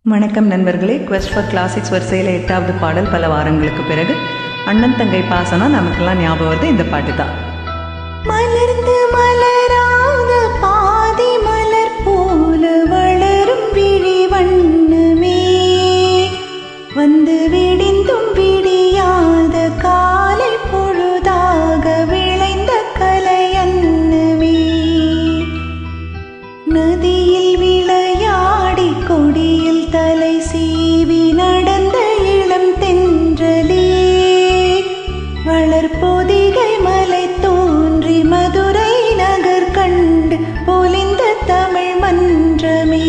வணக்கம் நண்பர்களே. Quest for classics வரிசையில் 8வது பாடல். பல வாரங்களுக்கு பிறகு அண்ணன் தங்கை பாசனம் நமக்கெல்லாம் ஞாபகம் வருது. இந்த பாட்டு தான். மலர்ந்து மலராத பாதி மலர் போல வளரும் விழி வண்ணமே, வந்து விடிந்தும் விடியாத காலை பொழுதாக விளைந்த கலையன்னமே, நதியில் விளையாடி கொடியில் தலை சீவி நடந்த இளம் தென்றலே, வளர்பொதிகை மலை தோன்றி மதுரை நகர் கண்டு பொலிந்த தமிழ் மன்றமே.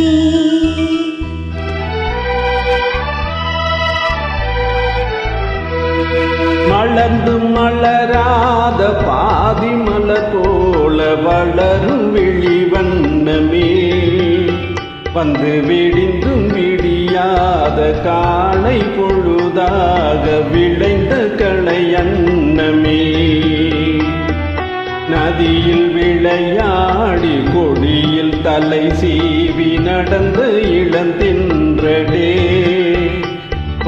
மலர்ந்து மலராத பாதி மலர் போல வளரும் விழி வண்ணமே, வந்து விடிந்தும் விடியாத காலை பொழுதாக விளைந்த கலையன்னமே, நதியில் விளையாடி கொடியில் தலை சீவி நடந்த இளந்தென்றலே,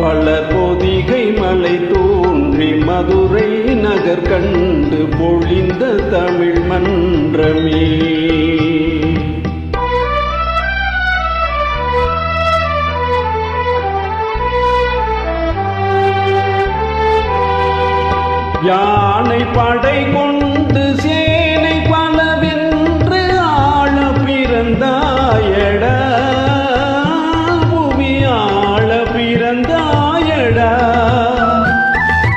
வளர்பொதிகை மலை தோன்றி மதுரை நகர் கண்டு பொழிந்த தமிழ் மன்றமே. யானை படை கொண்டு சேனை பலவென்று ஆள பிறந்தாயடா, புவி ஆள பிறந்தாயடா,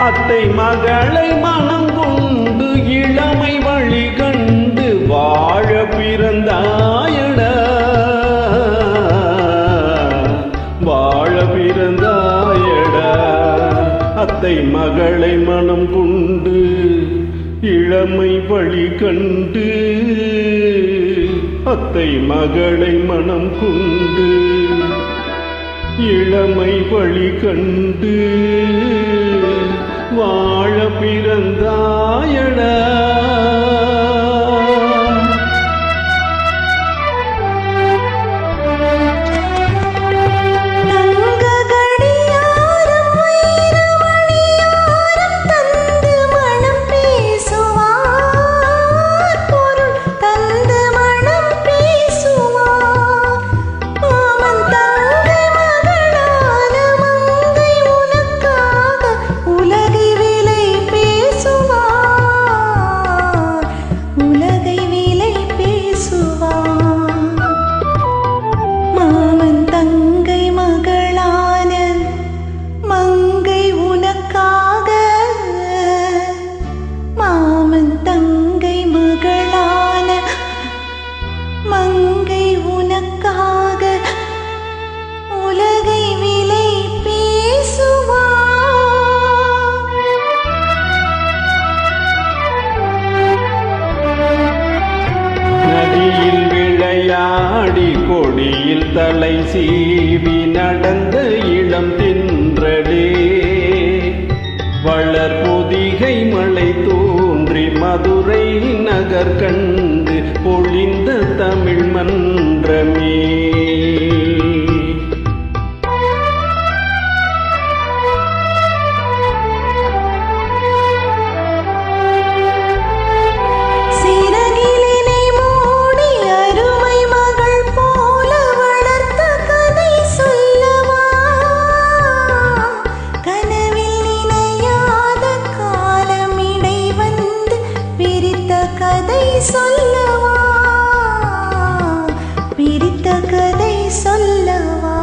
அத்தை மகளை மனம் கொண்டு இளமை வழி கண்டு வாழ பிறந்தாயடா, வாழ பிறந்தாயடா, அத்தை மகளை மனம் கொண்டு இளமை வழி கண்டு, அத்தை மகளை மனம் கொண்டு இளமை வழி கண்டு வாழ பிறந்தாயடா. மங்கை உனக்காக உலகை விலை பேசுவா, நதியில் விளையாடி கொடியில் தலை சீவி நடந்த இளம் தென்றலே, வளர்பொதிகை மலை தோன்றி மதுரை நகர் கண்டு பொழிந்த தமிழ் மன்றமே. சொல்லவா பிரித்த கதை சொல்லவா,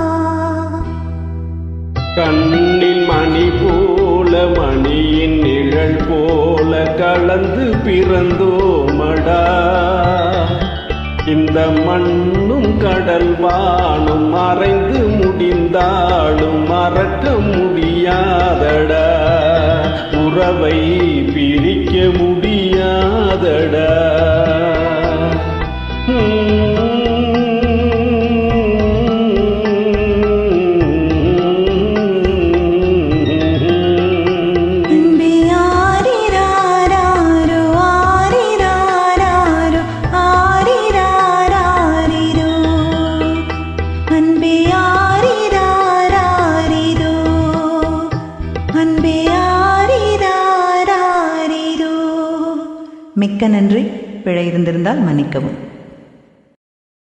கண்ணில் மணி போல மணியின் நிழல் போல கலந்து பிறந்தோமடா, இந்த மண்ணும் கடல் வானும் மறைந்து முடிந்தாலும் மறக்க முடியாதடா, உறவை பிரிக்க முடியாதடா. அன்பே மிக்க நன்றி. பிழை இருந்திருந்தால் மன்னிக்கவும்.